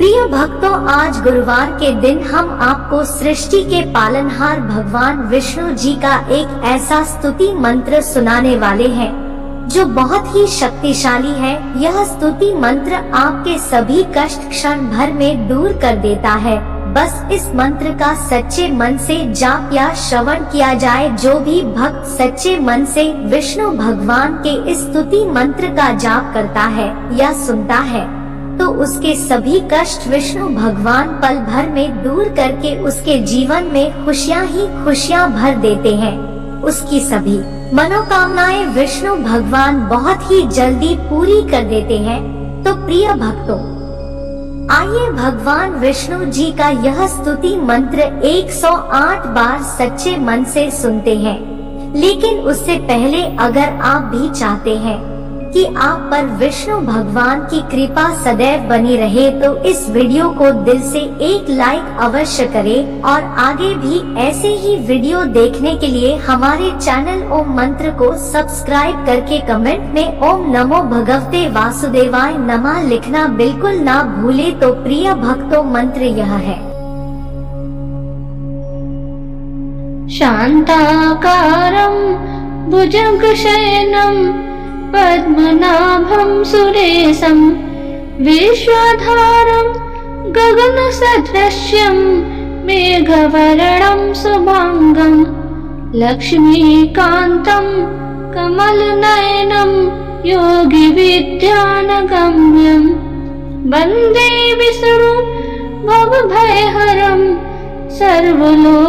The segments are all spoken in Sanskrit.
प्रिय भक्तों, आज गुरुवार के दिन हम आपको सृष्टि के पालनहार भगवान विष्णु जी का एक ऐसा स्तुति मंत्र सुनाने वाले हैं जो बहुत ही शक्तिशाली है। यह स्तुति मंत्र आपके सभी कष्ट क्षण भर में दूर कर देता है। बस इस मंत्र का सच्चे मन से जाप या श्रवण किया जाए। जो भी भक्त सच्चे मन से विष्णु भगवान के इस स्तुति मंत्र का जाप करता है या सुनता है तो उसके सभी कष्ट विष्णु भगवान पल भर में दूर करके उसके जीवन में खुशियाँ ही खुशियाँ भर देते हैं। उसकी सभी मनोकामनाएं विष्णु भगवान बहुत ही जल्दी पूरी कर देते हैं। तो प्रिय भक्तों, आइए भगवान विष्णु जी का यह स्तुति मंत्र 108 बार सच्चे मन से सुनते हैं। लेकिन उससे पहले अगर आप भी चाहते हैं कि आप पर विष्णु भगवान की कृपा सदैव बनी रहे तो इस वीडियो को दिल से एक लाइक अवश्य करें और आगे भी ऐसे ही वीडियो देखने के लिए हमारे चैनल ओम मंत्र को सब्सक्राइब करके कमेंट में ओम नमो भगवते वासुदेवाय नमः लिखना बिल्कुल ना भूले। तो प्रिय भक्तों, मंत्र यह है। शांताकारं भुजगशयनं पद्मनाभं सुरेशं विश्वाधारं गगनसदृश्यं मेघवर्णं शुभांगं लक्ष्मीकान्तं कमलनयनं योगिविद्यानगम्यं वन्दे विष्णु भवभयहरं सर्वलोकैकनाथं।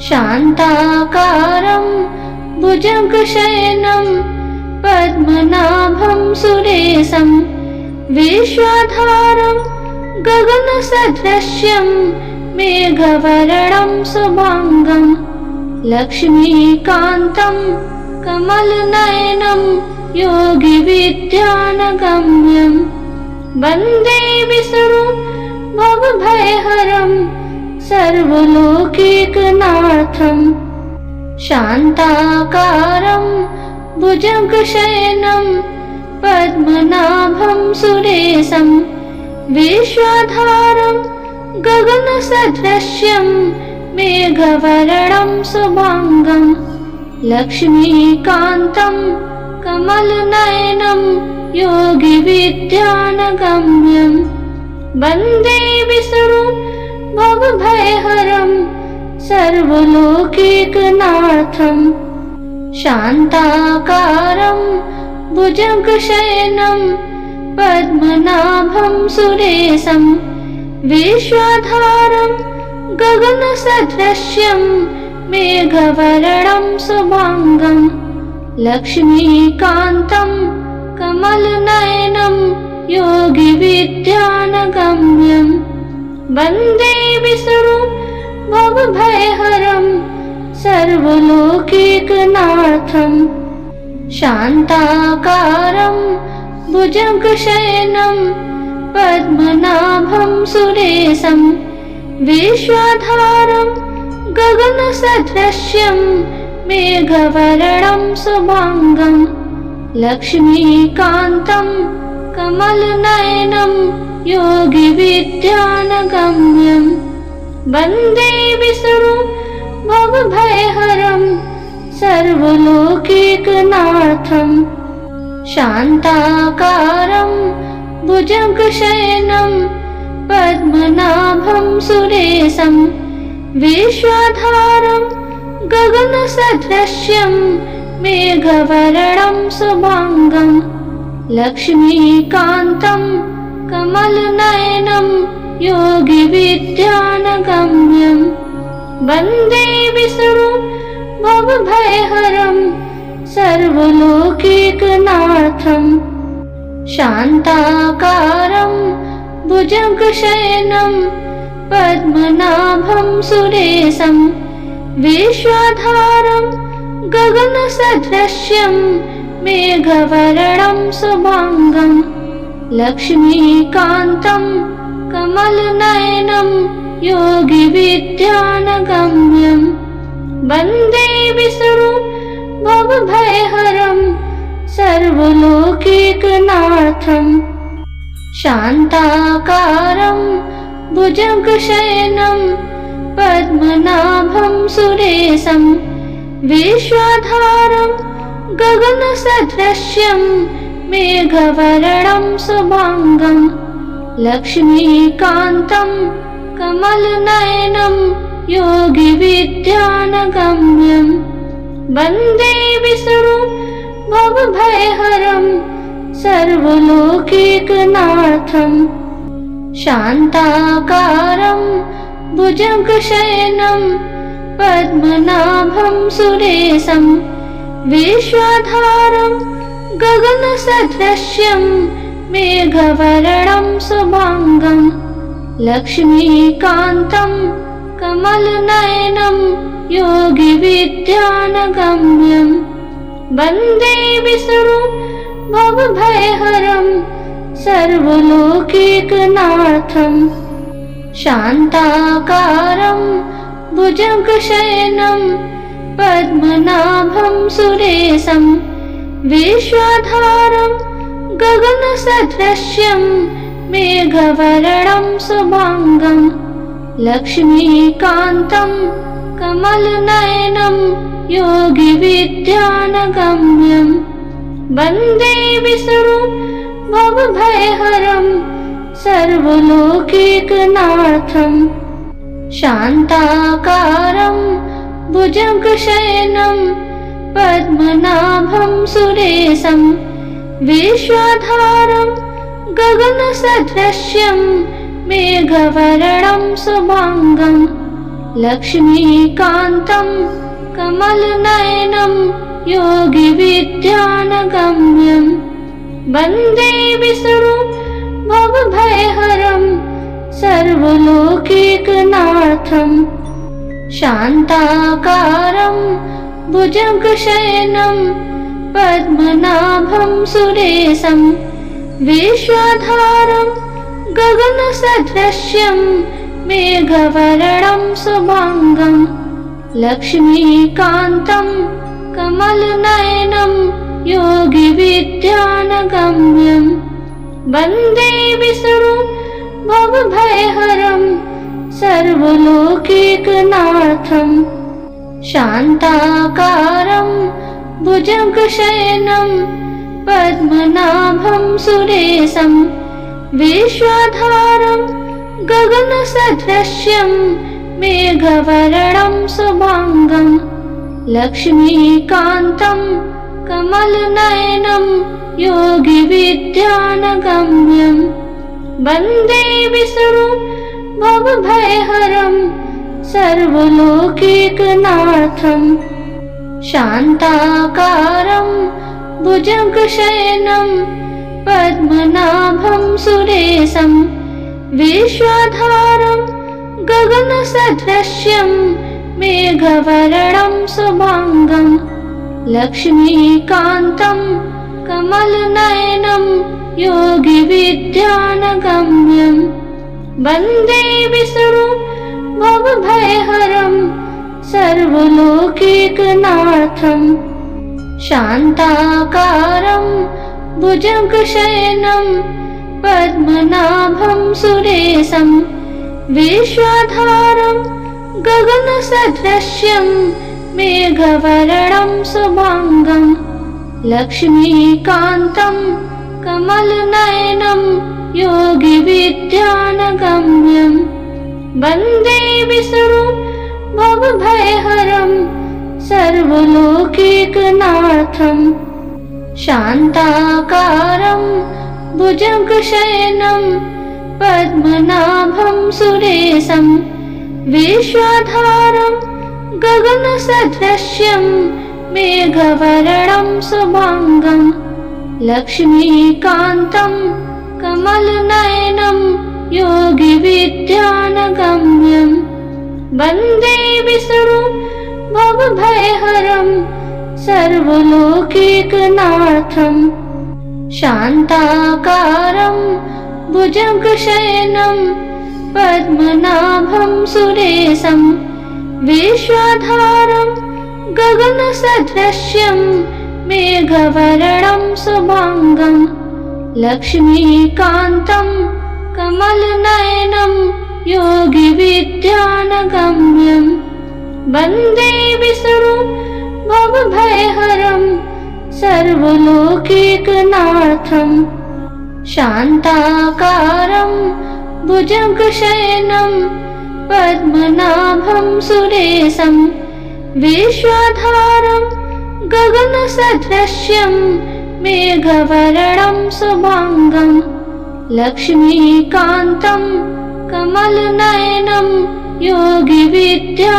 शान्ताकारं भुजगशयनं पद्मनाभं सुरेशं विश्वाधारं गगनसदृश्यं मेघवर्णं शुभांगं लक्ष्मीकान्तं कमलनयनं योगिविद्यानगम्यं वन्दे विष्णु भवभयहरं सर्वलोकैकनाथं। शान्ताकारं भुजगशयनं पद्मनाभं सुरेशं विश्वाधारं गगनसदृश्यं मेघवर्णं शुभांगं लक्ष्मीकान्तं कमलनयनं योगिविद्यानगम्यं वन्दे विष्णु भवभयहरं सर्वलोकैकनाथं। शान्ताकारं भुजगशयनं पद्मनाभं सुरेशं विश्वाधारं गगनसदृश्यं मेघवर्णं शुभांगं लक्ष्मीकान्तं कमलनयनं योगिविद्यानगम्यं वन्दे विष्णु भवभयहरं सर्वलोकैकनाथं। शान्ताकारं भुजगशयनं पद्मनाभं सुरेशं विश्वाधारं गगनसदृश्यं मेघवर्णं शुभांगं लक्ष्मीकान्तं कमलनयनं योगिविद्यानगम्यं वन्दे विष्णु भवभयहरं सर्वलोकैकनाथं। शान्ताकारं भुजगशयनं पद्मनाभं सुरेशं विश्वाधारं गगनसदृश्यं मेघवर्णं शुभांगं लक्ष्मीकान्तं कमलनयनं योगिविद्यानगम्यं वन्दे विष्णु भवभयहरं सर्वलोकैकनाथं। शान्ताकारं भुजगशयनं पद्मनाभं सुरेशं विश्वाधारं गगनसदृश्यं मेघवर्णं शुभांगं लक्ष्मीकान्तं कमलनयनं योगिविद्यानगम्यं वन्दे विष्णु भवभयहरं सर्वलोकैकनाथं। शान्ताकारं भुजगशयनं पद्मनाभं सुरेशं विश्वधारं गगनसदृशं मेघवर्णं शुभांगं लक्ष्मीकान्तं कमलनयनं योगिविद्यानगम्यं वन्दे विष्णुं भवभयहरं सर्वलोकैकनाथं शान्ताकारं भुजगशयनं पद्मनाभं सुरेशं विश्वधारं गगनसदृशं मेघवर्णं शुभांगं लक्ष्मीकान्तं कमलनयनं योगिविद्यानगम्यं वन्दे विष्णुं भवभयहरं सर्वलोकैकनाथं शान्ताकारं भुजगशयनं पद्मनाभं सुरेशं विश्वधारं गगनसदृशं मेघवर्णं शुभांगं लक्ष्मीकान्तं कमलनयनं योगिविद्यानगम्यं वन्दे विष्णुं भवभयहरं सर्वलोकैकनाथं शान्ताकारं भुजगशयनं पद्मनाभं सुरेशं विश्वधारं गगनसदृशं मेघवर्णं शुभांगं लक्ष्मीकान्तं कमलनयनं योगिविद्यानगम्यं वन्दे विष्णुं भवभयहरं सर्वलोकैकनाथं शान्ताकारं भुजगशयनं पद्मनाभं सुरेशं विश्वधारं गगनसदृशं मेघवर्णं शुभांगं लक्ष्मीकान्तं कमलनयनं योगिविद्यानगम्यं वन्दे विष्णुं भवभयहरं सर्वलोकैकनाथं शान्ताकारं भुजगशयनं पद्मनाभं सुरेशं विश्वधारं गगनसदृशं मेघवर्णं शुभांगं लक्ष्मीकान्तं कमलनयनं योगिविद्यानगम्यं वन्दे विष्णुं भवभयहरं सर्वलोकैकनाथं शान्ताकारं भुजगशयनं पद्मनाभं सुरेशं विश्वधारं गगनसदृशं मेघवर्णं शुभांगं लक्ष्मीकान्तं कमलनयनं योगिविद्यानगम्यं वन्दे विष्णुं भवभयहरं सर्वलोकैकनाथं शान्ताकारं भुजगशयनं पद्मनाभं सुरेशं विश्वधारं गगनसदृशं मेघवर्णं शुभांगं लक्ष्मीकान्तं कमलनयनं योगिविद्यानगम्यं वन्दे विष्णुं भवभयहरं सर्वलोकैकनाथं शान्ताकारं भुजगशयनं पद्मनाभं सुरेशं विश्वधारं गगनसदृशं मेघवर्णं शुभांगं लक्ष्मीकान्तं कमलनयनं योगिविद्यानगम्यं वन्दे विष्णुं भवभयहरं सर्वलोकैकनाथं शान्ताकारं भुजगशयनं पद्मनाभं सुरेशं विश्वधारं गगनसदृशं मेघवर्णं शुभांगं लक्ष्मीकान्तं कमलनयनं योगिविद्यानगम्यं वन्दे विष्णुं भवभयहरं सर्वलोकैकनाथं शान्ताकारं भुजगशयनं पद्मनाभं सुरेशं विश्वधारं गगनसदृशं मेघवर्णं शुभांगं लक्ष्मीकान्तं कमलनयनं योगिविद्यानगम्यं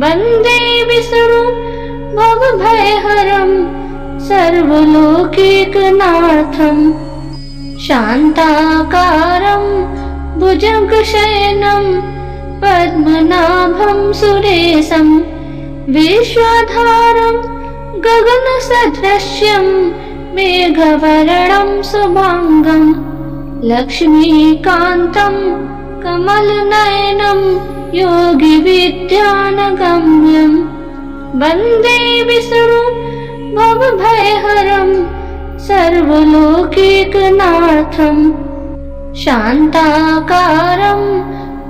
वन्दे विष्णुं भवभयहरं सर्वलोकैकनाथं शान्ताकारं भुजगशयनं पद्मनाभं सुरेशं विश्वधारं गगनसदृशं मेघवर्णं शुभांगं लक्ष्मीकान्तं कमलनयनं योगिविद्यानगम्यं वन्दे विष्णुं भवभयहरं सर्वलोकैकनाथं शान्ताकारं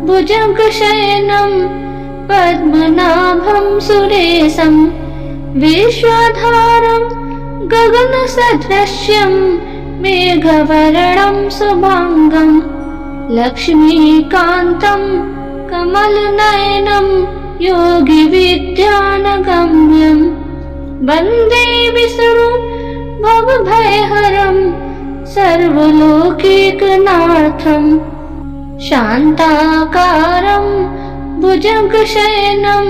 भुजगशयनं पद्मनाभं सुरेशं विश्वधारं गगनसदृशं मेघवर्णं शुभांगं लक्ष्मीकान्तं कमलनयनं योगिविद्यानगम्यं वन्दे विष्णुं भवभयहरं सर्वलोकैकनाथं शान्ताकारं भुजगशयनं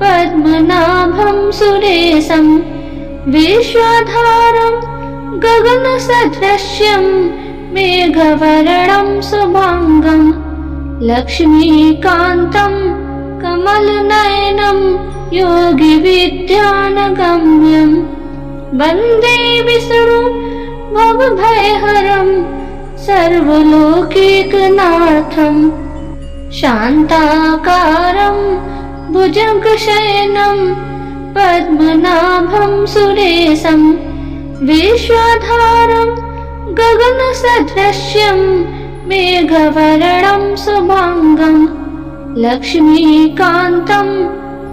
पद्मनाभं सुरेशं विश्वधारं गगनसदृशं मेघवर्णं शुभांगं लक्ष्मीकान्तं कमलनयनं योगिविद्यानगम्यं वन्दे विष्णुं भवभयहरं सर्वलोकैकनाथं शान्ताकारं भुजगशयनं पद्मनाभं सुरेशं विश्वधारं गगनसदृशं मेघवर्णं शुभांगं लक्ष्मीकान्तं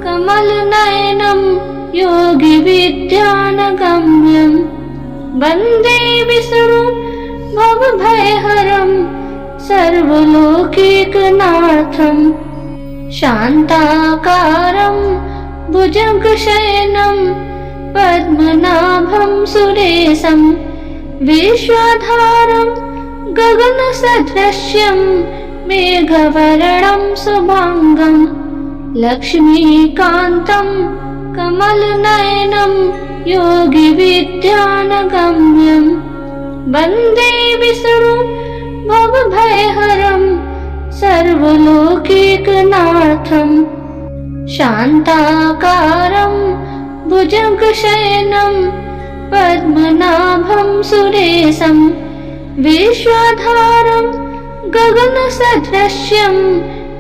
कमलनयनं योगिविद्यानगम्यं वन्दे विष्णुं भवभयहरं सर्वलोकैकनाथं शान्ताकारं भुजगशयनं पद्मनाभं सुरेशं विश्वधारं गगनसदृशं मेघवर्णं शुभांगं लक्ष्मीकान्तं कमलनयनं योगिविद्यानगम्यं वन्दे विष्णुं भवभयहरं सर्वलोकैकनाथं शान्ताकारं भुजगशयनं पद्मनाभं सुरेशं विश्वधारं गगनसदृशं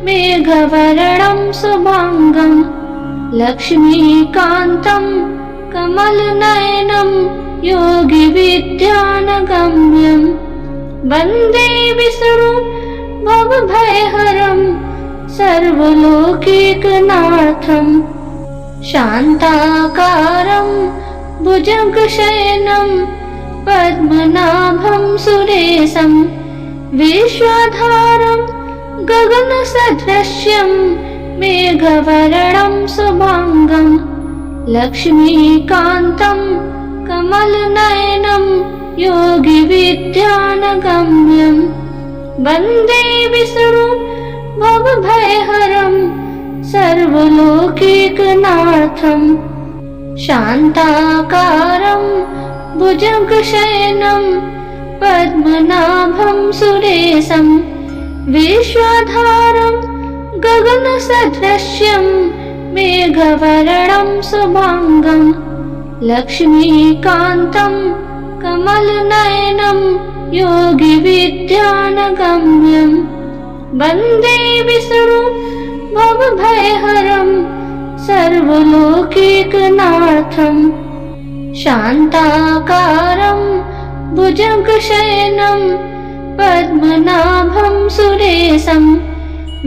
मेघवर्णं शुभांगं लक्ष्मीकान्तं कमलनयनं योगिविद्यानगम्यं वन्दे विष्णुं भवभयहरं सर्वलोकैकनाथं शान्ताकारं भुजगशयनं पद्मनाभं सुरेशं विश्वधारं गगनसदृशं मेघवर्णं शुभांगं लक्ष्मीकान्तं कमलनयनं योगिविद्यानगम्यं वन्दे विष्णुं भवभयहरं सर्वलोकैकनाथं शान्ताकारं भुजगशयनं पद्मनाभं सुरेशं विश्वधारं गगनसदृशं मेघवर्णं शुभांगं लक्ष्मीकान्तं कमलनयनं योगिविद्यानगम्यं वन्दे विष्णुं भवभयहरं सर्वलोकैकनाथं शान्ताकारं भुजगशयनं पद्मनाभं सुरेशं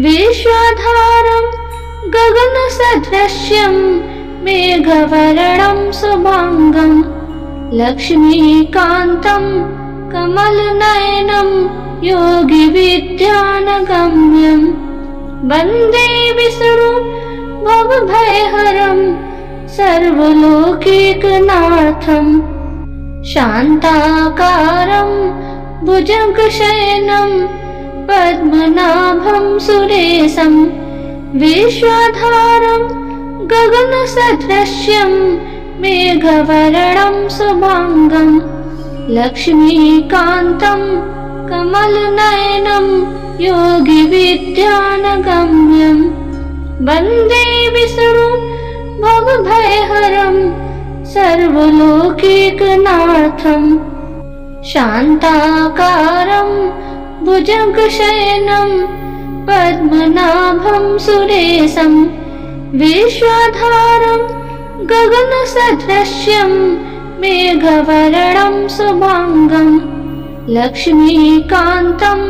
विश्वाधारं गगनसदृश्यं मेघवर्णं शुभांगं लक्ष्मीकान्तं कमलनयनं योगिविद्यानगम्यं वन्दे विष्णु भवभयहरं सर्वलोकैकनाथं शान्ताकारं भुजगशयनं पद्मनाभं सुरेशं विश्वाधारं गगनसदृश्यं मेघवर्णं शुभांगं लक्ष्मीकान्तं कमलनयनं योगिविद्यानगम्यं वन्दे विष्णु भवभयहरं सर्वलोकैकनाथं शान्ताकारं भुजगशयनं पद्मनाभं सुरेशं विश्वाधारं गगनसदृश्यं मेघवर्णं शुभांगं लक्ष्मीकान्तं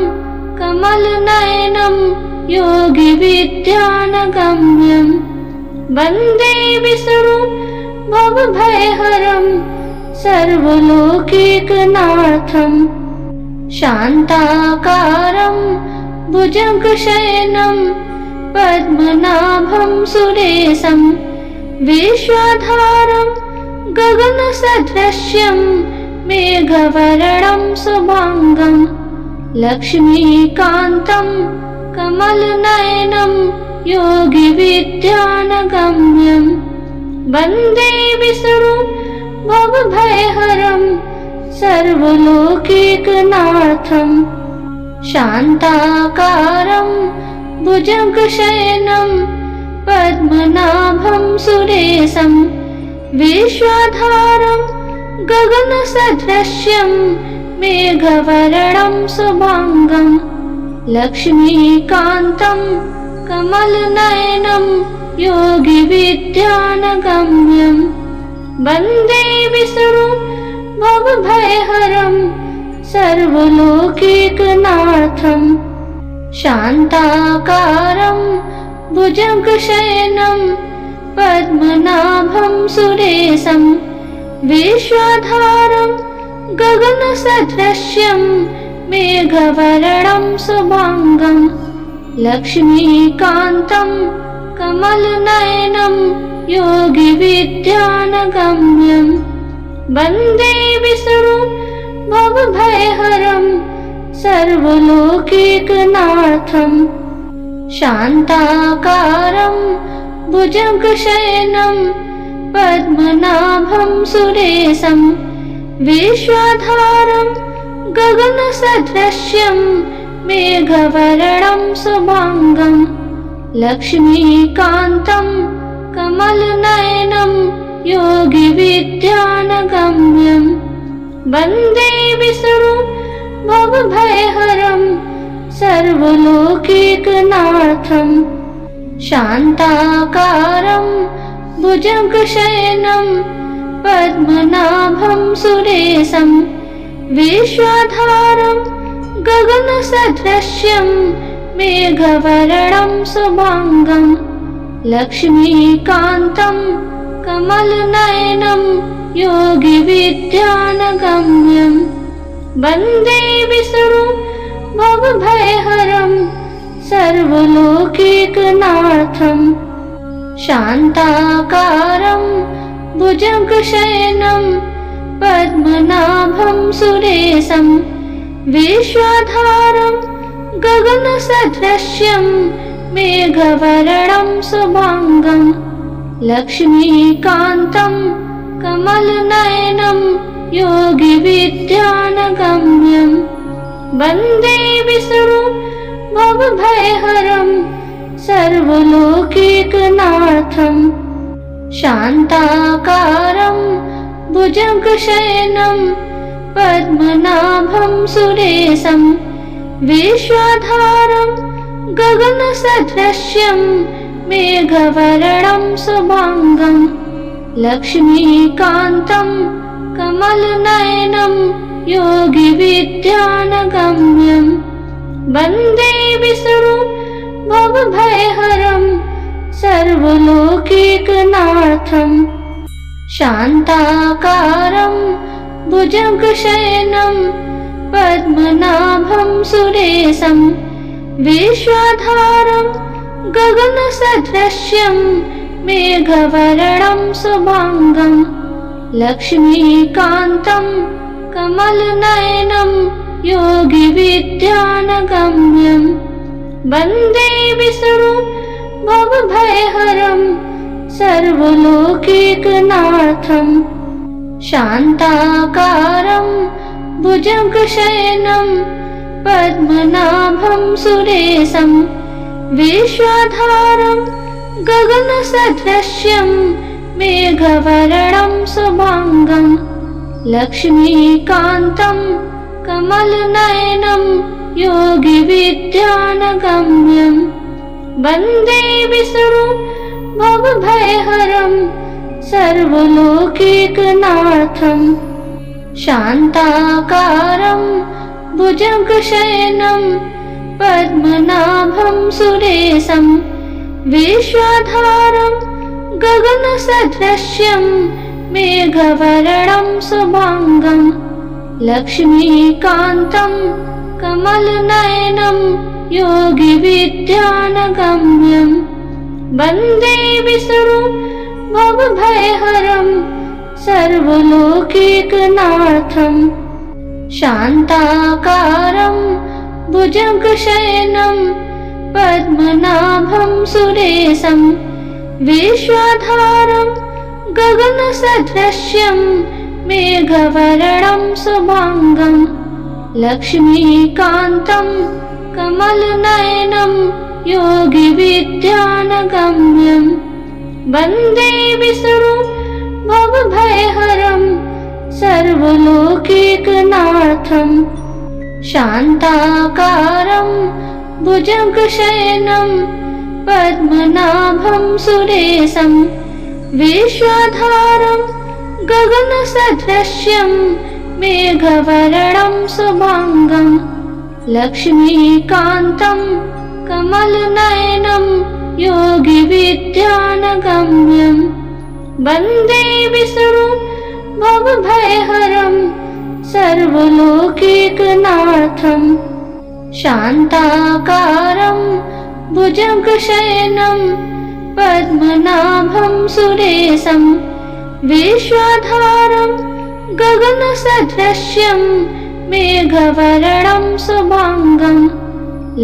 कमलनयनं योगिविद्यानगम्यं वन्दे विष्णु भवभयहरं सर्वलोकैकनाथं शान्ताकारं भुजगशयनं पद्मनाभं सुरेशं विश्वाधारं गगनसदृश्यं मेघवर्णं शुभांगं लक्ष्मीकान्तं कमलनयनं योगिविद्यानगम्यं वन्दे विष्णु भवभयहरं सर्वलोकैकनाथं शान्ताकारं भुजगशयनं पद्मनाभं सुरेशं विश्वाधारं गगनसदृश्यं मेघवर्णं शुभांगं लक्ष्मीकान्तं कमलनयनं योगिविद्यानगम्यं वन्दे विष्णु भवभयहरं सर्वलोकैकनाथं शान्ताकारं भुजगशयनं पद्मनाभं सुरेशं विश्वाधारं गगनसदृश्यं मेघवर्णं शुभांगं लक्ष्मीकान्तं कमलनयनं योगिविद्यानगम्यं वन्दे विष्णु भवभयहरं सर्वलोकैकनाथं शान्ताकारं भुजगशयनं पद्मनाभं सुरेशं विश्वाधारं गगनसदृश्यं मेघवर्णं शुभांगं लक्ष्मीकान्तं कमलनयनं योगिविद्यानगम्यं वन्दे विष्णु भवभयहरं सर्वलोकैकनाथं शान्ताकारं भुजगशयनं पद्मनाभं सुरेशं विश्वाधारं गगनसदृश्यं मेघवर्णं शुभांगं लक्ष्मीकान्तं कमलनयनं योगिविद्यानगम्यं वन्दे विष्णु भवभयहरं सर्वलोकैकनाथं शान्ताकारं भुजगशयनं पद्मनाभं सुरेशं विश्वाधारं गगनसदृश्यं मेघवर्णं शुभांगं लक्ष्मीकान्तं कमलनयनं योगिविद्यानगम्यं वन्दे विष्णु भवभयहरं सर्वलोकैकनाथं शान्ताकारं भुजगशयनं पद्मनाभं सुरेशं विश्वाधारं गगनसदृश्यं मेघवर्णं शुभांगं लक्ष्मीकान्तं कमलनयनं योगिविद्यानगम्यं वन्दे विष्णुं भवभयहरं सर्वलोकैकनाथं शान्ताकारं भुजगशयनं पद्मनाभं सुरेशं विश्वाधारं गगनसदृशं मेघवर्णं शुभांगं लक्ष्मीकान्तं कमलनयनं योगिविद्यानगम्यं वन्दे विष्णुं भवभयहरं सर्वलोकैकनाथं शान्ताकारं भुजगशयनं पद्मनाभं सुरेशं विश्वाधारं गगनसदृशं मेघवर्णं शुभांगं लक्ष्मीकान्तं कमलनयनं योगिविद्यानगम्यं वन्दे विष्णुं भवभयहरं सर्वलोकैकनाथं शान्ताकारं भुजगशयनं पद्मनाभं सुरेशं विश्वाधारं गगनसदृशं मेघवर्णं शुभांगं लक्ष्मीकान्तं कमलनयनं योगिविद्यानगम्यं वन्दे विष्णुं भवभयहरं सर्वलोकैकनाथं शान्ताकारं भुजगशयनं पद्मनाभं सुरेशं विश्वाधारं गगनसदृशं मेघवर्णं शुभांगं लक्ष्मीकान्तं कमलनयनं योगिविद्यानगम्यं वन्दे विष्णुं भवभयहरं सर्वलोकैकनाथं शान्ताकारं भुजगशयनं पद्मनाभं सुरेशं विश्वाधारं गगनसदृशं मेघवर्णं शुभांगं लक्ष्मीकान्तं कमलनयनं योगिविद्यानगम्यं वन्दे विष्णुं भवभयहरं सर्वलोकैकनाथं शान्ताकारं भुजगशयनं पद्मनाभं सुरेशं विश्वाधारं गगनसदृशं मेघवर्णं शुभांगं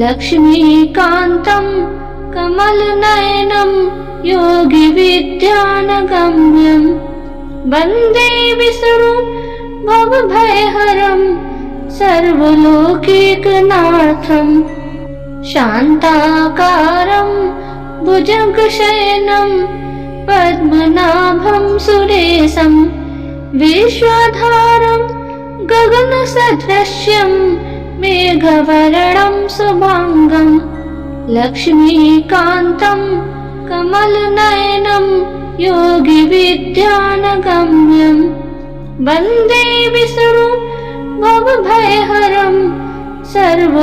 लक्ष्मीकान्तं कमलनयनं योगिविद्यानगम्यं वन्दे विष्णुं भवभयहरं सर्वलोकैकनाथं शान्ताकारं भुजगशयनं पद्मनाभं सुरेशं विश्वाधारं गगनसदृशं मेघवर्णं शुभांगं लक्ष्मीकान्तं कमलनयनं योगिविद्यानगम्यं वन्दे विष्णुं भवभयहरं सर्वलोकैकनाथं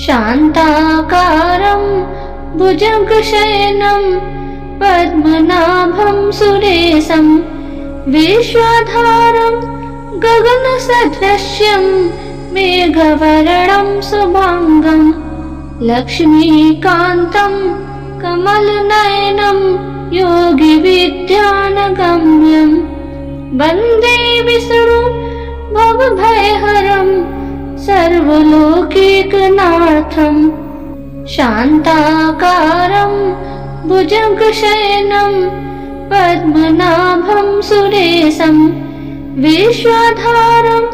शान्ताकारं भुजगशयनं पद्मनाभं सुरेशं विश्वाधारं गगनसदृशं मेघवर्णं शुभांगं लक्ष्मीकान्तं कमलनयनं योगिविद्यानगम्यं वन्दे विष्णुं भवभयहरं सर्वलोकैकनाथं शान्ताकारं भुजगशयनं पद्मनाभं सुरेशं विश्वाधारं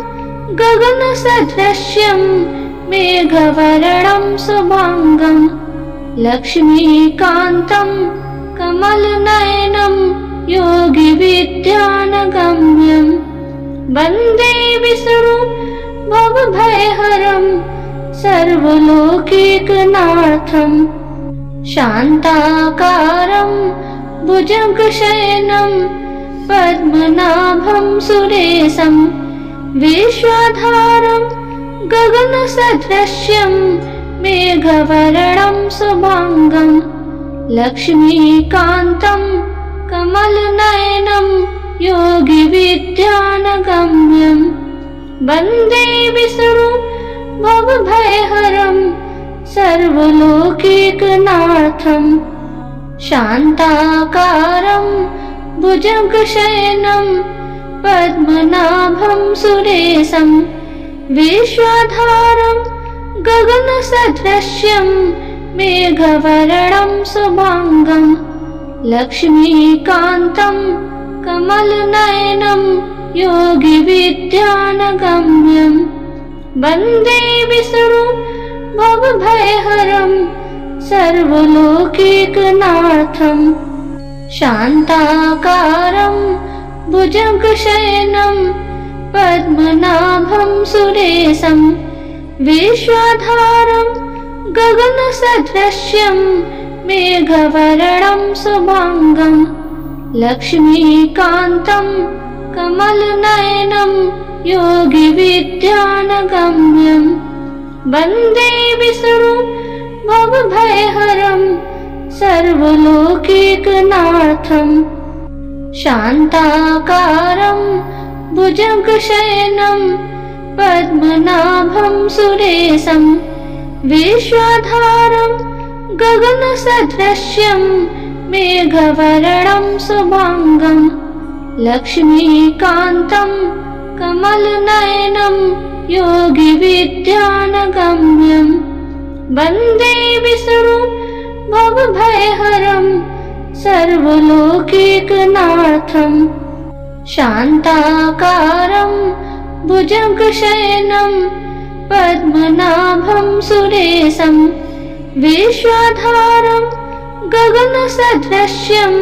गगनसदृशं मेघवर्णं शुभांगं लक्ष्मीकान्तं कमलनयनं योगिविद्यानगम्यं वन्दे विष्णुं भवभयहरं सर्वलोकैकनाथं शान्ताकारं भुजगशयनं पद्मनाभं सुरेशं विश्वधारं गगनसदृश्यं मेघवर्णं शुभांगं लक्ष्मीकान्तं कमलनयनं योगिविद्यानगम्यं वन्दे विष्णु भवभयहरं सर्वलोकैकनाथं शान्ताकारं भुजगशयनं पद्मनाभं सुरेशं विश्वधारं गगनसदृश्यं मेघवर्णं शुभांगं लक्ष्मीकान्तं कमलनयनं योगिविद्यानगम्यं वन्दे विष्णु भवभयहरं सर्वलोकैकनाथं शान्ताकारं भुजगशयनं पद्मनाभं सुरेशं विश्वधारं गगनसदृश्यं मेघवर्णं शुभांगं लक्ष्मीकान्तं कमलनयनं योगिविद्यानगम्यं वन्दे विष्णु भवभयहरं सर्वलोकैकनाथं शान्ताकारं भुजगशयनं पद्मनाभं सुरेशं विश्वधारं गगनसदृश्यं मेघवर्णं शुभांगं लक्ष्मीकान्तं कमलनयनं योगिविद्यानगम्यं वन्दे विष्णु भवभयहरं सर्वलोकैकनाथं शान्ताकारं भुजगशयनं पद्मनाभं सुरेशं विश्वधारं गगनसदृश्यं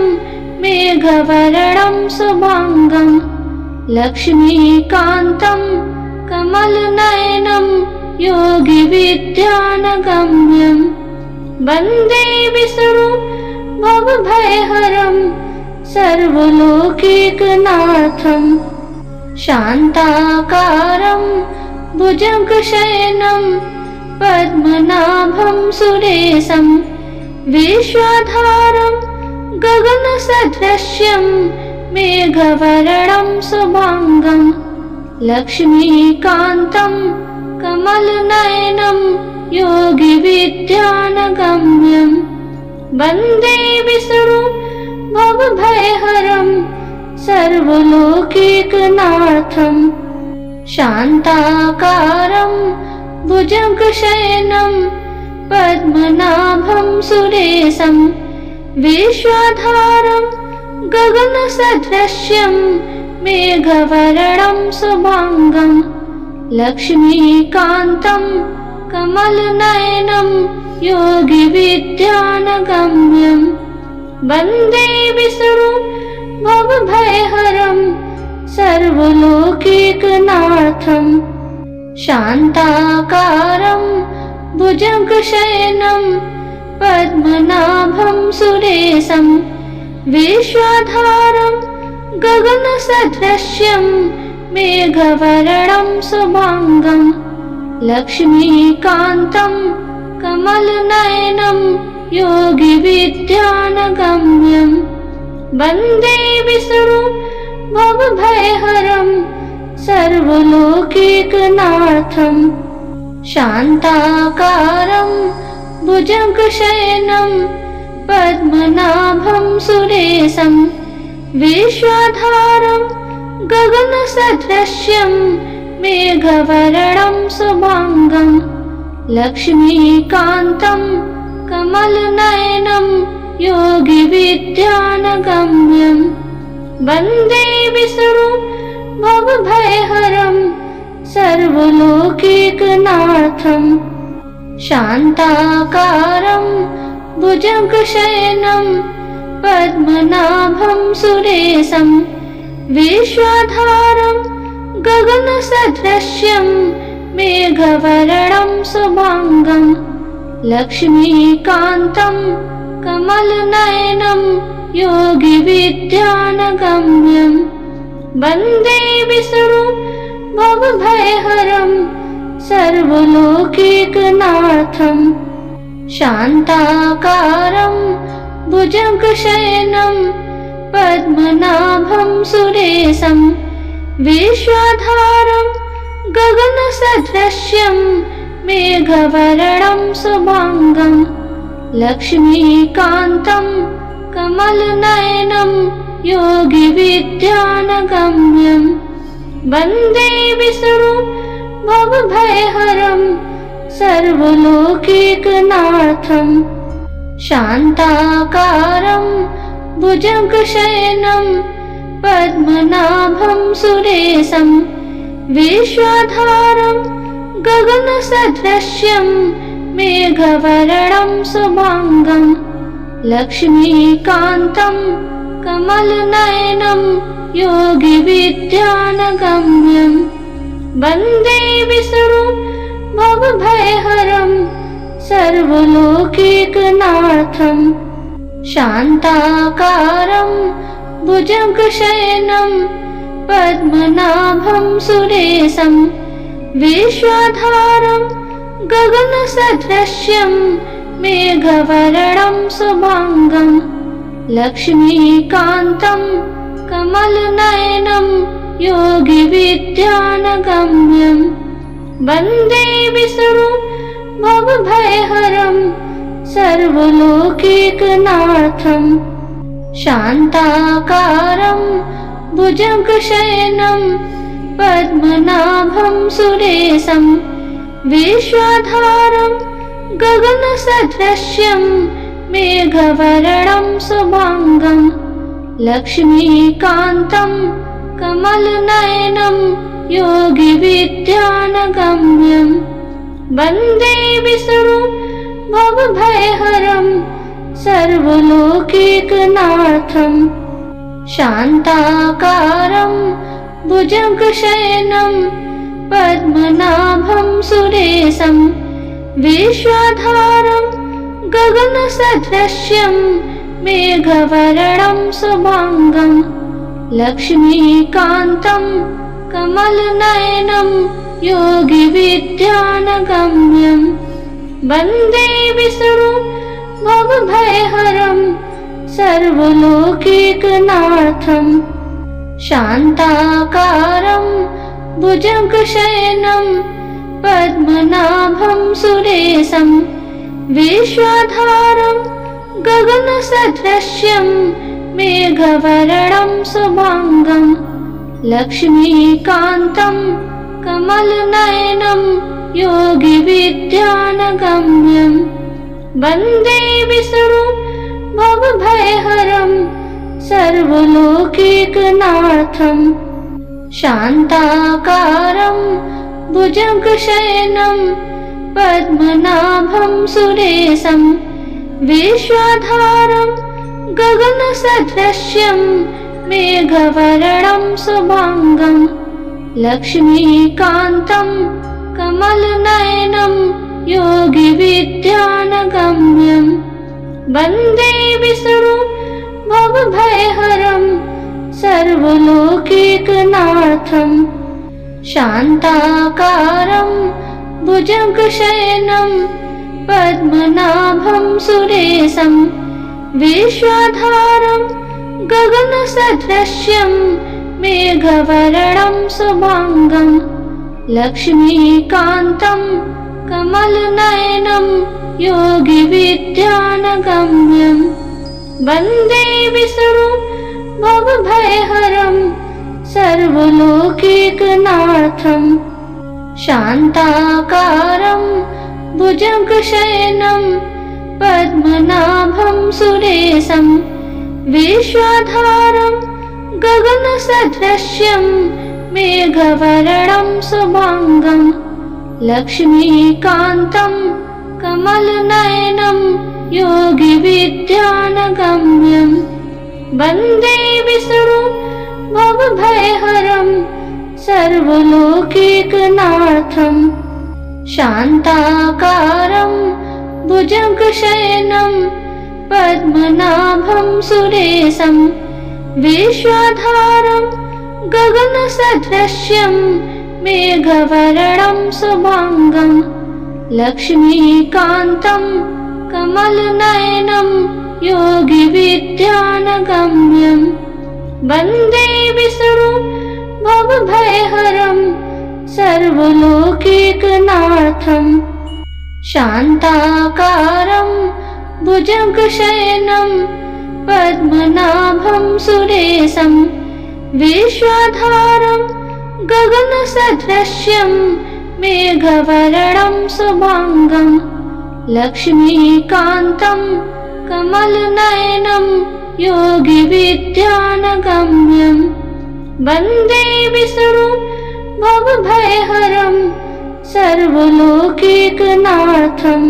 मेघवर्णं शुभांगं लक्ष्मीकान्तं कमलनयनं योगिविद्यानगम्यं वन्दे विष्णु भवभयहरं सर्वलोकैकनाथं शान्ताकारं भुजगशयनं पद्मनाभं सुरेशं विश्वधारं गगनसदृश्यं मेघवर्णं शुभांगं लक्ष्मीकान्तं कमलनयनं योगिविद्यानगम्यं वन्दे विष्णु भवभयहरं सर्वलोकैकनाथं शान्ताकारं भुजगशयनं पद्मनाभं सुरेशं विश्वधारं गगनसदृश्यं मेघवर्णं शुभांगं लक्ष्मीकान्तं कमलनयनं योगिविद्यानगम्यं वन्दे विष्णु भवभयहरं सर्वलोकैकनाथं शान्ताकारं भुजगशयनं पद्मनाभं सुरेशं विश्वधारं गगनसदृश्यं मेघवर्णं शुभांगं लक्ष्मीकान्तं कमलनयनं योगिविद्यानगम्यं वन्दे विष्णु भवभयहरं सर्वलोकैकनाथं शान्ताकारं भुजगशयनं पद्मनाभं सुरेशं विश्वधारं गगनसदृश्यं मेघवर्णं शुभांगं लक्ष्मीकान्तं कमलनयनं योगिविद्यानगम्यं वन्दे विष्णु भवभयहरं सर्वलोकैकनाथं शान्ताकारं भुजगशयनं पद्मनाभं सुरेशं विश्वधारं गगनसदृश्यं मेघवर्णं शुभांगं लक्ष्मीकान्तं कमलनयनं योगिविद्यानगम्यं वन्दे विष्णु भवभयहरं सर्वलोकैकनाथं शान्ताकारं भुजगशयनं पद्मनाभं सुरेशं विश्वाधारं गगनसदृशं मेघवर्णं शुभांगं लक्ष्मीकान्तं कमलनयनं योगिविद्यानगम्यं वन्दे विष्णु भवभयहरं सर्वलोकैकनाथं शान्ताकारं भुजगशयनं पद्मनाभं सुरेशं विश्वाधारं गगनसदृशं मेघवर्णं शुभांगं लक्ष्मीकान्तं कमलनयनं योगिविद्यानगम्यं वन्दे विष्णु भवभयहरं सर्वलोकैकनाथं शान्ताकारं भुजगशयनं पद्मनाभं सुरेशं विश्वाधारं गगनसदृशं मेघवर्णं शुभांगं लक्ष्मीकान्तं कमलनयनं योगिविद्यानगम्यं वन्दे विष्णु भवभयहरं सर्वलोकैकनाथं शान्ताकारं भुजगशयनं पद्मनाभं सुरेशं विश्वाधारं गगनसदृशं मेघवर्णं शुभांगं लक्ष्मीकान्तं कमलनयनं योगिविद्यानगम्यं वन्दे विष्णु भवभयहरं सर्वलोकैकनाथं शान्ताकारं भुजगशयनं पद्मनाभं सुरेशं विश्वाधारं गगनसदृशं मेघवर्णं शुभांगं लक्ष्मीकान्तं कमलनयनं योगिविद्यानगम्यं वन्दे विष्णु भवभयहरं सर्वलोकैकनाथं शान्ताकारं भुजगशयनं पद्मनाभं सुरेशं विश्वाधारं गगनसदृशं मेघवर्णं शुभांगं लक्ष्मीकान्तं कमलनयनं योगिविद्यानगम्यं वन्दे विष्णु भवभयहरं सर्वलोकैकनाथं शान्ताकारं भुजगशयनं पद्मनाभं सुरेशं विश्वाधारं गगनसदृशं मेघवर्णं शुभांगं लक्ष्मीकान्तं कमलनयनं योगिविद्यानगम्यं वन्दे विष्णु भवभयहरं सर्वलोकैकनाथं शान्ताकारं भुजगशयनं पद्मनाभं सुरेशं विश्वाधारं गगनसदृशं मेघवर्णं शुभांगं लक्ष्मीकान्तं कमलनयनं योगिविद्यानगम्यं वन्दे विष्णु भवभयहरं सर्वलोकैकनाथं शान्ताकारं भुजगशयनं पद्मनाभं सुरेशं विश्वाधारं गगनसदृशं मेघवर्णं शुभांगं लक्ष्मीकान्तं कमलनयनं योगिविद्यानगम्यं वन्दे विष्णु भवभयहरं सर्वलोकैकनाथं शान्ताकारं भुजगशयनं पद्मनाभं सुरेशं विश्वधारं गगनसदृश्यं मेघवर्णं शुभांगं लक्ष्मीकान्तं कमलनयनं योगिविद्यानगम्यं वन्दे विष्णुं भवभयहरं सर्वलोकैकनाथं शान्ताकारं भुजगशयनं पद्मनाभं सुरेशं विश्वधारं गगनसदृश्यं मेघवर्णं शुभांगं लक्ष्मीकान्तं कमलनयनं योगिविद्यानगम्यं वन्दे विष्णुं भवभयहरं सर्वलोकैकनाथं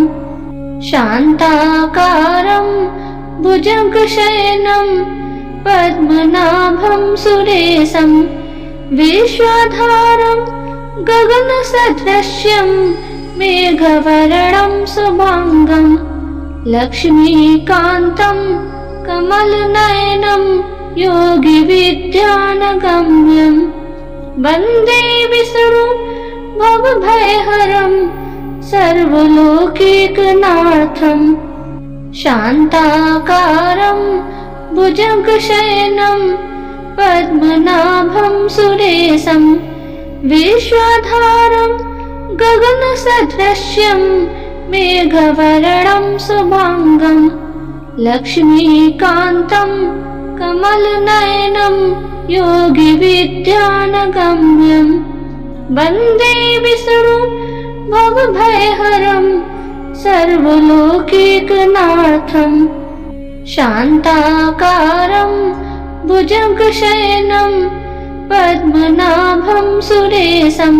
शान्ताकारं भुजगशयनं पद्मनाभं सुरेशं विश्वधारं गगनसदृश्यं मेघवर्णं शुभांगं लक्ष्मीकान्तं कमलनयनं योगिविद्यानगम्यं वन्दे विष्णुं भवभयहरं सर्वलोकैकनाथं शान्ताकारं भुजगशयनं पद्मनाभं सुरेशं विश्वधारं गगनसदृश्यं मेघवर्णं शुभांगं लक्ष्मीकान्तं कमलनयनं योगिविद्यानगम्यं वन्दे विष्णुं भवभयहरं सर्वलोकैकनाथं शान्ताकारं भुजगशयनं पद्मनाभं सुरेशं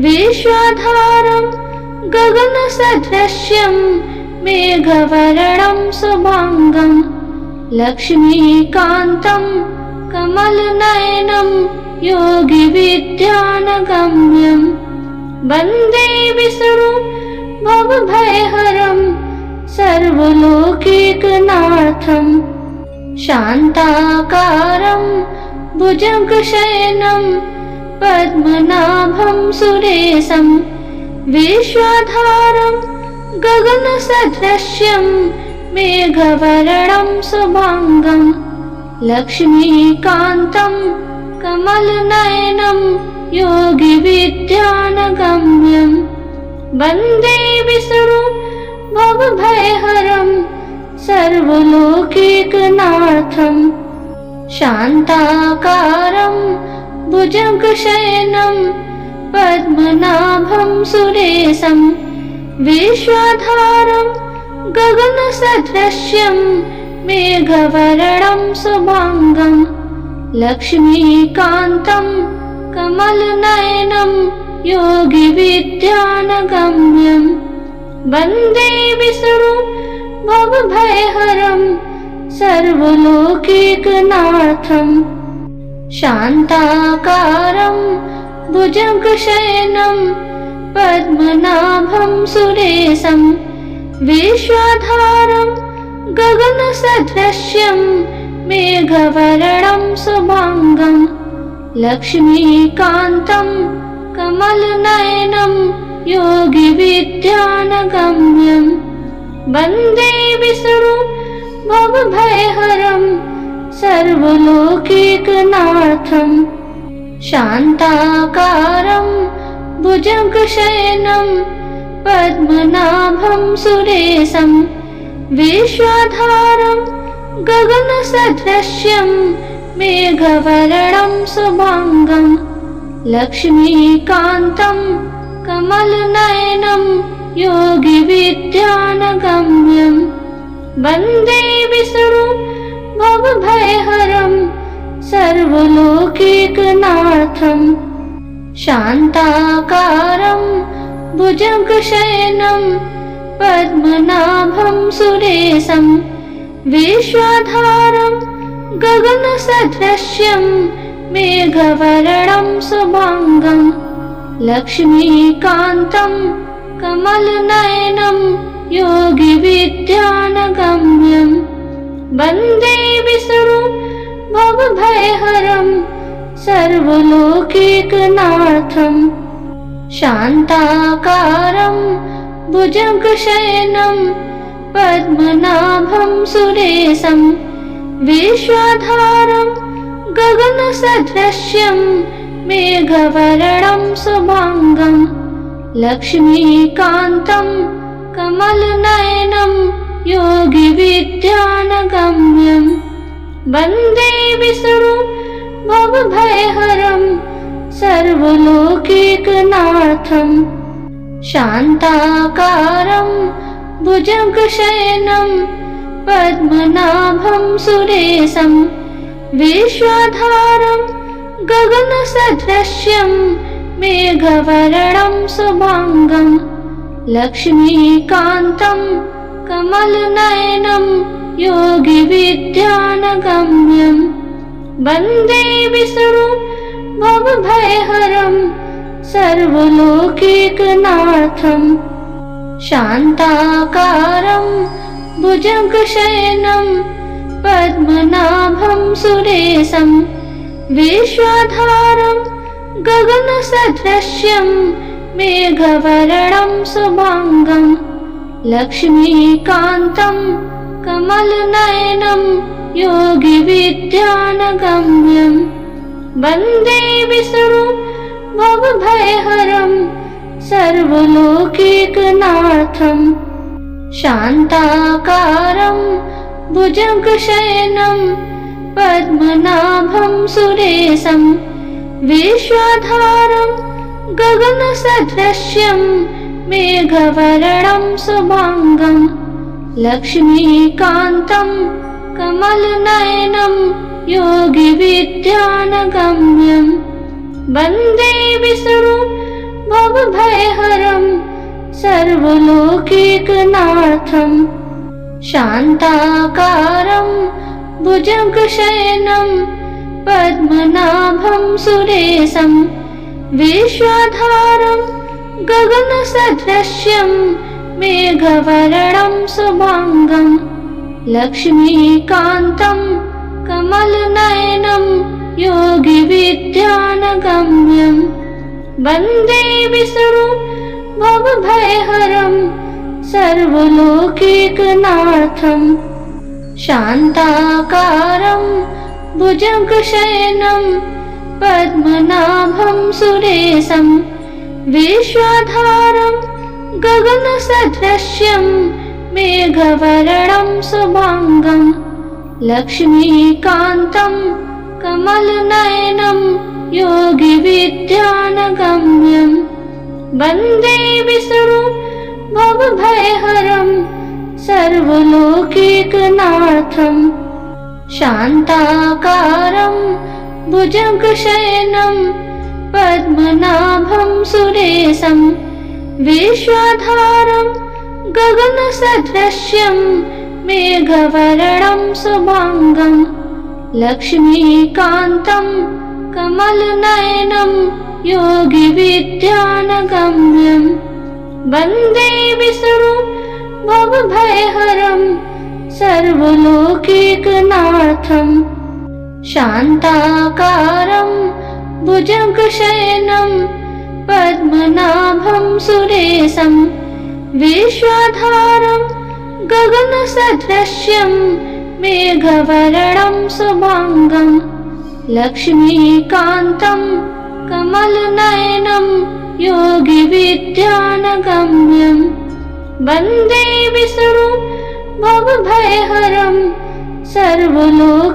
विश्वधारं गगनसदृश्यं मेघवर्णं शुभांगं लक्ष्मीकान्तं कमलनयनं योगिविद्यानगम्यं वन्दे विष्णुं भवभयहरं सर्वलोकैकनाथं शान्ताकारं भुजगशयनं पद्मनाभं सुरेशं विश्वधारं गगनसदृश्यं मेघवर्णं शुभांगं लक्ष्मीकान्तं कमलनयनं योगिविद्यानगम्यं वन्दे विष्णुं भवभयहरं सर्वलोकैकनाथं शान्ताकारं भुजगशयनं पद्मनाभं सुरेशं विश्वधारं गगनसदृश्यं मेघवर्णं शुभांगं लक्ष्मीकान्तं कमलनयनं योगिविद्यानगम्यं वन्दे विष्णुं भवभयहरं सर्वलोकैकनाथं शान्ताकारं भुजगशयनं पद्मनाभं सुरेशं विश्वधारं गगनसदृश्यं मेघवर्णं शुभांगं लक्ष्मीकान्तं कमलनयनं योगिविद्यानगम्यं वन्दे विष्णुं भवभयहरं सर्वलोकैकनाथं शान्ताकारं भुजगशयनं पद्मनाभं सुरेशं विश्वधारं गगनसदृश्यं मेघवर्णं शुभांगं लक्ष्मीकान्तं कमलनयनं योगिविद्यानगम्यं वन्दे विष्णुं भवभयहरं सर्वलोकैकनाथं शान्ताकारं भुजगशयनं पद्मनाभं सुरेशं विश्वधारं गगनसदृश्यं मेघवर्णं शुभांगं लक्ष्मीकान्तं कमलनयनं योगिविद्यानगम्यम् वन्दे विष्णु भवभयहरं सर्वलोकैकनाथं शान्ताकारं भुजगशयनं पद्मनाभं सुरेशं विश्वाधारं गगनसदृशं मेघवर्णं शुभांगं लक्ष्मीकान्तं कमलनयनं योगिविद्यानगम्यं वन्दे विष्णु भवभयहरं सर्वलोकैकनाथं शान्ताकारं भुजगशयनं पद्मनाभं सुरेशं विश्वाधारं गगनसदृशं मेघवर्णं शुभांगं लक्ष्मीकान्तं कमलनयनं योगिविद्यानगम्यं वन्दे विष्णु भवभयहरं सर्वलोकैकनाथं शान्ताकारं भुजगशयनं पद्मनाभं सुरेशं विश्वाधारं गगनसदृशं मेघवर्णं शुभांगं लक्ष्मीकान्तं कमलनयनं योगिविद्यानगम्यं वन्दे विष्णु भवभयहरं सर्वलोकैकनाथं शान्ताकारं भुजगशयनं पद्मनाभं सुरेशं विश्वाधारं गगनसदृशं मेघवर्णं शुभांगं लक्ष्मीकान्तं कमलनयनं योगिविद्यानगम्यं वन्दे विष्णु भवभयहरं सर्वलोकैकनाथं शान्ताकारं भुजगशयनं पद्मनाभं सुरेशं विश्वाधारं गगनसदृशं मेघवर्णं शुभांगं लक्ष्मीकान्तं कमलनयनं योगिविद्यानगम्यं वन्दे विष्णु भवभयहरं सर्वलोकैकनाथं शान्ताकारं भुजगशयनं पद्मनाभं सुरेशं विश्वाधारं गगनसदृशं मेघवर्णं शुभांगं लक्ष्मीकान्तं कमलनयनं योगिविद्यानगम्यं वन्दे विष्णु भवभयहरं सर्वलोकैकनाथं शान्ताकारं भुजगशयनं पद्मनाभं सुरेशं विश्वाधारं गगनसदृशं मेघवर्णं शुभांगं लक्ष्मीकान्तं कमलनयनं योगिविद्यानगम्यं वन्दे विष्णु भवभयहरं सर्वलोकैकनाथं शान्ताकारं भुजगशयनं पद्मनाभं सुरेशं विश्वाधारं गगनसदृशं मेघवर्णं शुभांगं लक्ष्मीकान्तं कमलनयनं योगिविद्यानगम्यं वन्दे विष्णु भवभयहरं सर्वलोकैकनाथं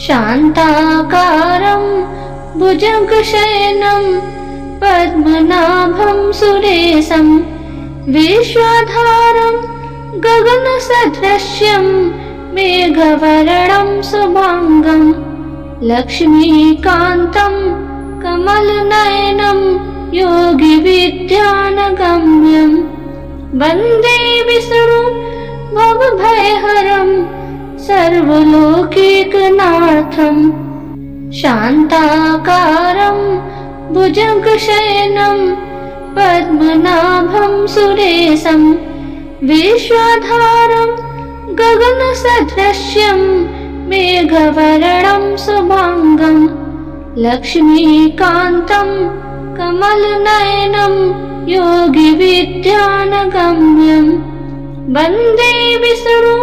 शान्ताकारं भुजगशयनं पद्मनाभं सुरेशं विश्वाधारं गगनसदृशं मेघवर्णं शुभांगं लक्ष्मीकान्तं कमलनयनं योगिविद्यानगम्यं वन्दे विष्णु भवभयहरं सर्वलोकैकनाथं शान्ताकारं भुजगशयनं पद्मनाभं सुरेशं विश्वधारं गगनसदृश्यं मेघवर्णं शुभांगं लक्ष्मीकान्तं कमलनयनं योगिविद्यानगम्यं वन्दे विष्णुं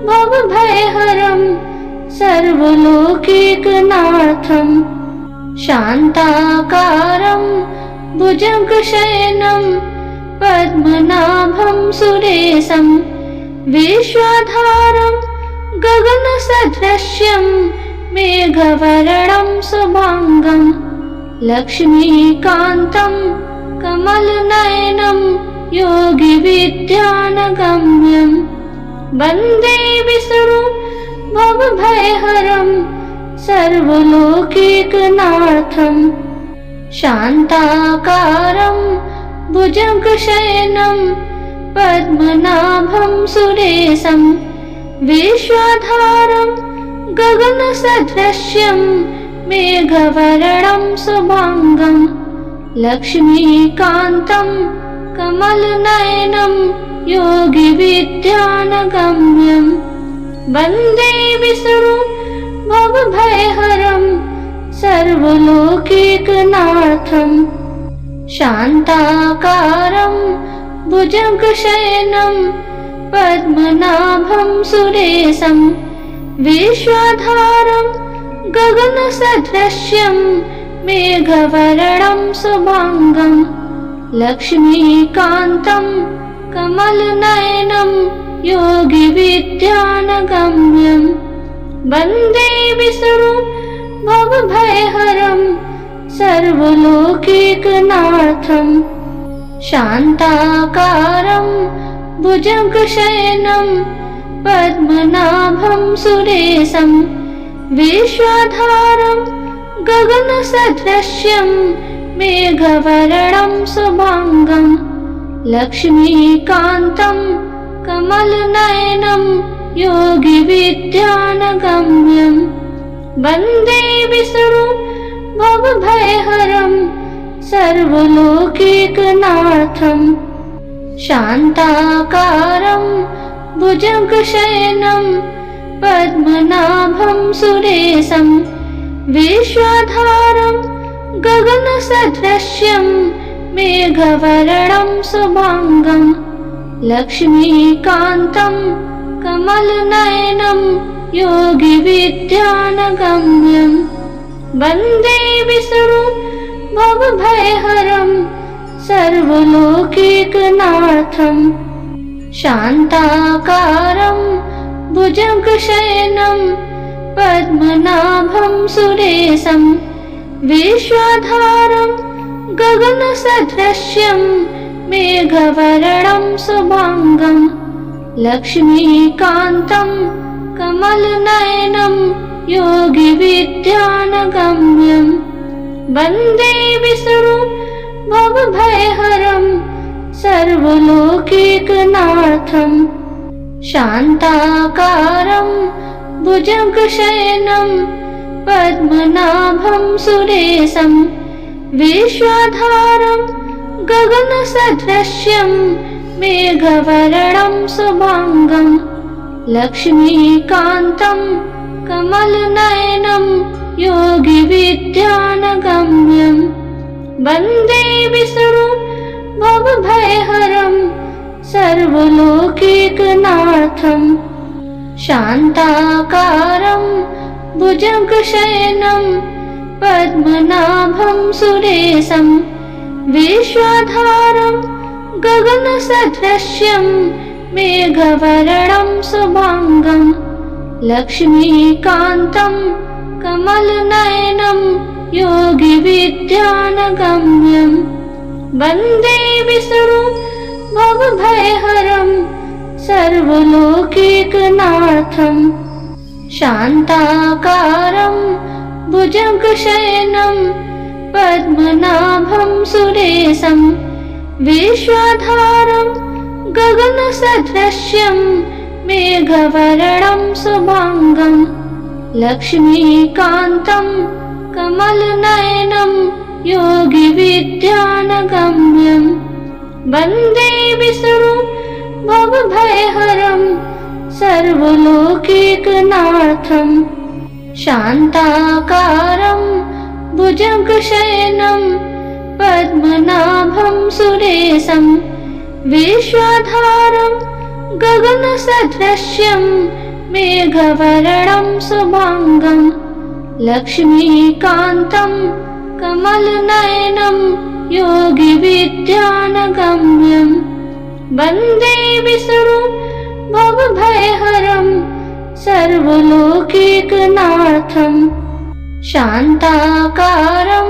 भवभयहरं सर्वलोकैकनाथं शान्ताकारं भुजगशयनं पद्मनाभं सुरेशं विश्वधारं गगनसदृश्यं मेघवर्णं शुभांगं लक्ष्मीकान्तं कमलनयनं योगिविद्यानगम्यं वन्दे विष्णुं भवभयहरं सर्वलोकैकनाथं शान्ताकारं भुजगशयनं पद्मनाभं सुरेशं विश्वधारं गगनसदृश्यं मेघवर्णं शुभांगं लक्ष्मीकान्तं कमलनयनं योगिविद्यानगम्यं वन्दे विष्णुं भवभयहरं सर्वलोकैकनाथं शान्ताकारं भुजगशयनं पद्मनाभं सुरेशं विश्वधारं गगनसदृश्यं मेघवर्णं शुभांगं लक्ष्मीकान्तं कमलनयनं योगिविद्यानगम्यं वन्दे विष्णुं भवभयहरं सर्वलोकैकनाथं शान्ताकारं भुजगशयनं पद्मनाभं सुरेशं विश्वधारं गगनसदृश्यं मेघवर्णं शुभांगं लक्ष्मीकान्तं कमलनयनं योगिविद्यानगम्यं वन्दे विष्णुं भवभयहरं सर्वलोकैकनाथं शान्ताकारं भुजगशयनं पद्मनाभं सुरेशं विश्वधारं गगनसदृश्यं मेघवर्णं शुभांगं लक्ष्मीकान्तं कमलनयनं योगिविद्यानगम्यं वन्दे विष्णुं भवभयहरं सर्वलोकैकनाथं शान्ताकारं भुजगशयनं पद्मनाभं सुरेशं विश्वधारं गगनसदृश्यं मेघवर्णं शुभांगं लक्ष्मीकान्तं कमलनयनं योगिविद्यानगम्यं वन्दे विष्णुं भवभयहरं सर्वलोकैकनाथं शान्ताकारं भुजगशयनं पद्मनाभं सुरेशं विश्वधारं गगनसदृश्यं मेघवर्णं शुभांगं लक्ष्मीकान्तं कमलनयनं योगिविद्यानगम्यं वन्दे विष्णुं भवभयहरं सर्वलोकैकनाथं शान्ताकारं भुजगशयनं पद्मनाभं सुरेशं विश्वधारं गगनसदृश्यं मेघवर्णं शुभांगं लक्ष्मीकान्तं कमलनयनं योगिविद्यानगम्यं वन्दे विष्णुं भवभयहरं सर्वलोकैकनाथं शान्ताकारं भुजगशयनं पद्मनाभं सुरेशं विश्वधारं गगनसदृश्यं मेघवर्णं शुभांगं लक्ष्मीकान्तं कमलनयनं योगिविद्यानगम्यं वन्दे विष्णु भवभयहरं सर्वलोकैकनाथं शान्ताकारं भुजगशयनं पद्मनाभं सुरेशं विश्वाधारं गगनसदृशं मेघवर्णं शुभांगं लक्ष्मीकान्तं कमलनयनं योगिविद्यानगम्यं वन्दे विष्णु भवभयहरं सर्वलोकैकनाथं शान्ताकारं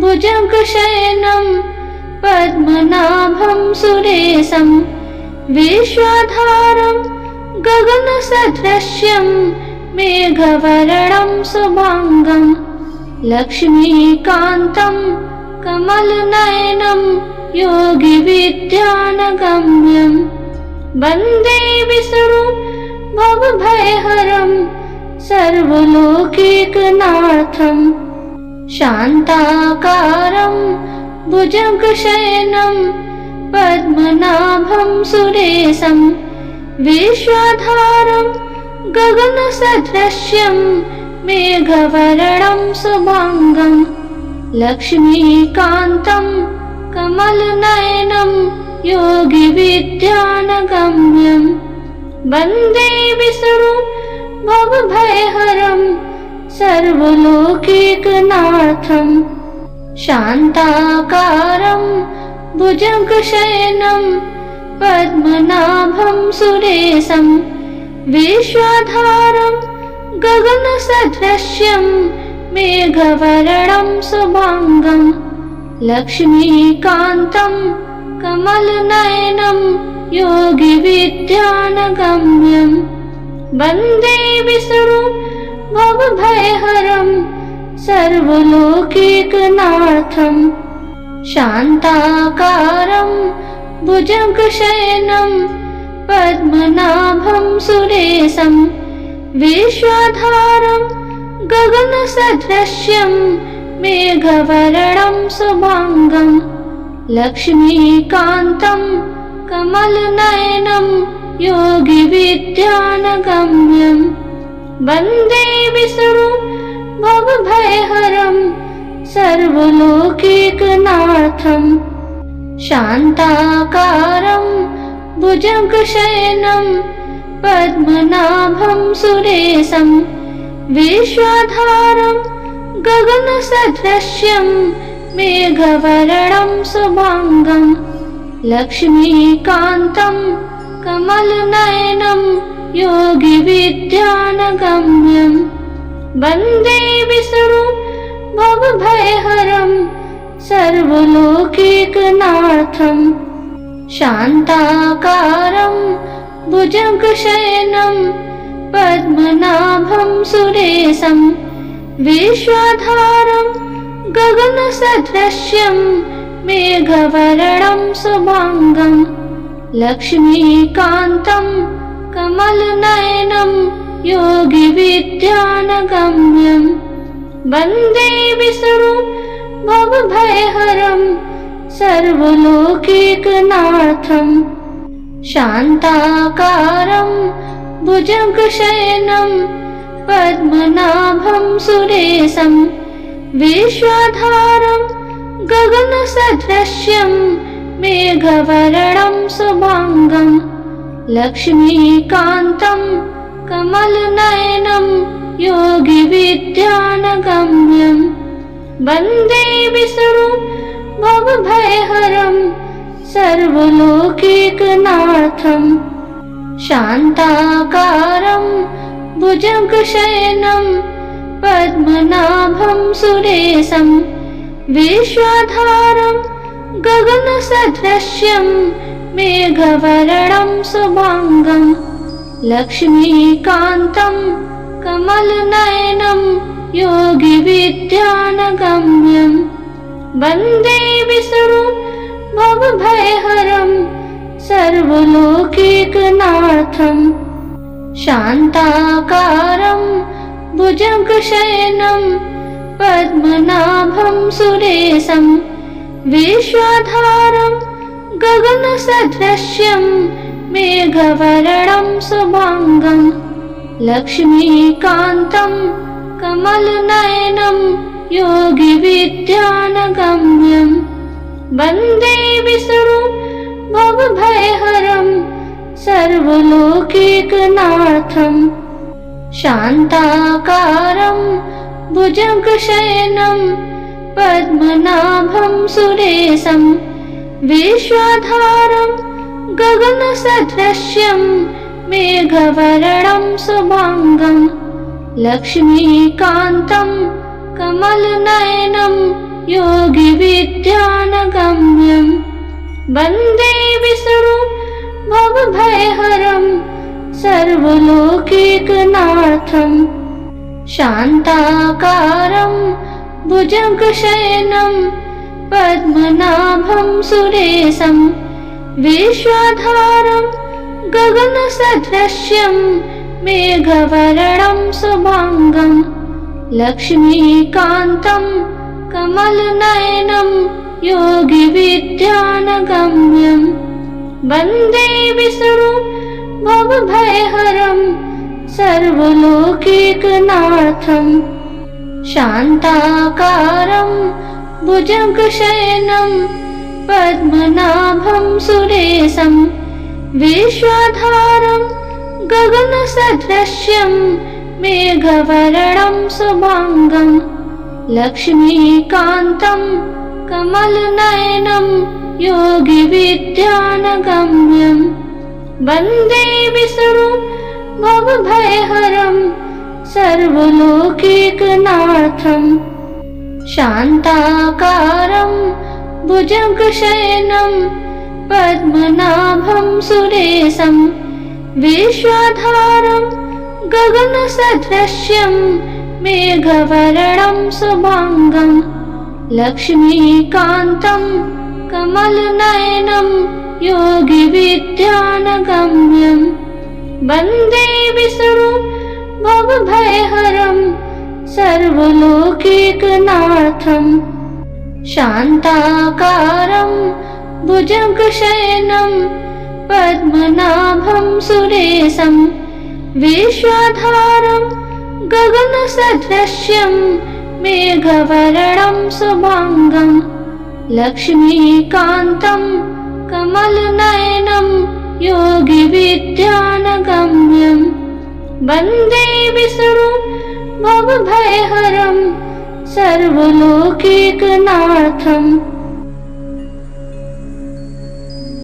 भुजगशयनं पद्मनाभं सुरेशं विश्वाधारं गगनसदृशं मेघवर्णं शुभांगं लक्ष्मीकान्तं कमलनयनं योगिविद्यानगम्यं वन्दे विष्णु भवभयहरं सर्वलोकैकनाथं शान्ताकारं भुजगशयनं पद्मनाभं सुरेशं विश्वाधारं गगनसदृशं मेघवर्णं शुभांगं लक्ष्मीकान्तं कमलनयनं योगिविद्यानगम्यं वन्दे विष्णु भवभयहरं सर्वलोकैकनाथं शान्ताकारं भुजगशयनं पद्मनाभं सुरेशं विश्वाधारं गगनसदृशं मेघवर्णं शुभांगं लक्ष्मीकान्तं कमलनयनं योगिविद्यानगम्यं वन्दे विष्णु भवभयहरं सर्वलोकैकनाथं शान्ताकारं भुजगशयनं पद्मनाभं सुरेशं विश्वाधारं गगनसदृशं मेघवर्णं शुभांगं लक्ष्मीकान्तं कमलनयनं योगिविद्यानगम्यं वन्दे विष्णु भवभयहरं सर्वलोकैकनाथं शान्ताकारं भुजगशयनं पद्मनाभं सुरेशं विश्वाधारं गगनसदृशं मेघवर्णं शुभांगं लक्ष्मीकान्तं कमलनयनं योगिविद्यानगम्यं वन्दे विष्णु भवभयहरं सर्वलोकैकनाथं शान्ताकारं भुजगशयनं पद्मनाभं सुरेशं विश्वाधारं गगनसदृशं मेघवर्णं शुभांगं लक्ष्मीकान्तं कमलनयनं योगिविद्यानगम्यं वन्दे विष्णु भवभयहरं सर्वलोकैकनाथं शान्ताकारं भुजगशयनं पद्मनाभं सुरेशं विश्वाधारं गगनसदृशं मेघवर्णं शुभांगं लक्ष्मीकान्तं कमलनयनं योगिविद्यानगम्यं वन्दे विष्णु भवभयहरं सर्वलोकैकनाथं शान्ताकारं भुजगशयनं पद्मनाभं सुरेशं विश्वाधारं गगनसदृशं मेघवर्णं शुभांगं लक्ष्मीकान्तं कमलनयनं योगिविद्यानगम्यं वन्दे विष्णु भवभयहरं सर्वलोकैकनाथं शान्ताकारं भुजगशयनं पद्मनाभं सुरेशं विश्वधारं गगनसदृश्यं मेघवर्णं शुभांगं लक्ष्मीकान्तं कमलनयनं योगिविद्यानगम्यं वन्दे विष्णुं भवभयहरं सर्वलोकैकनाथं शान्ताकारं भुजगशयनं पद्मनाभं सुरेशं विश्वधारं गगनसदृश्यं मेघवर्णं शुभांगं लक्ष्मीकान्तं कमलनयनं योगिविद्यानगम्यं वन्दे विष्णुं भवभयहरं सर्वलोकैकनाथं शान्ताकारं भुजगशयनं पद्मनाभं सुरेशं विश्वधारं गगनसदृश्यं मेघवर्णं शुभांगं लक्ष्मीकान्तं कमलनयनं योगिविद्यानगम्यं वन्दे विष्णुं भवभयहरं सर्वलोकैकनाथं शान्ताकारं भुजगशयनं पद्मनाभं सुरेशं विश्वधारं गगनसदृश्यं मेघवर्णं शुभांगं लक्ष्मीकान्तं कमलनयनं योगिविद्यानगम्यं वन्दे विष्णुं भवभयहरं सर्वलोकैकनाथं शान्ताकारं भुजगशयनं पद्मनाभं सुरेशं विश्वधारं गगनसदृश्यं मेघवर्णं शुभांगं लक्ष्मीकान्तं कमलनयनं योगिविद्यानगम्यं वन्दे विष्णुं भवभयहरं सर्वलोकैकनाथं शान्ताकारं भुजगशयनं पद्मनाभं सुरेशं विश्वधारं गगनसदृश्यं मेघवर्णं शुभांगं लक्ष्मीकान्तं कमलनयनं योगिविद्यानगम्यं वन्दे विष्णुं भवभयहरं सर्वलोकैकनाथं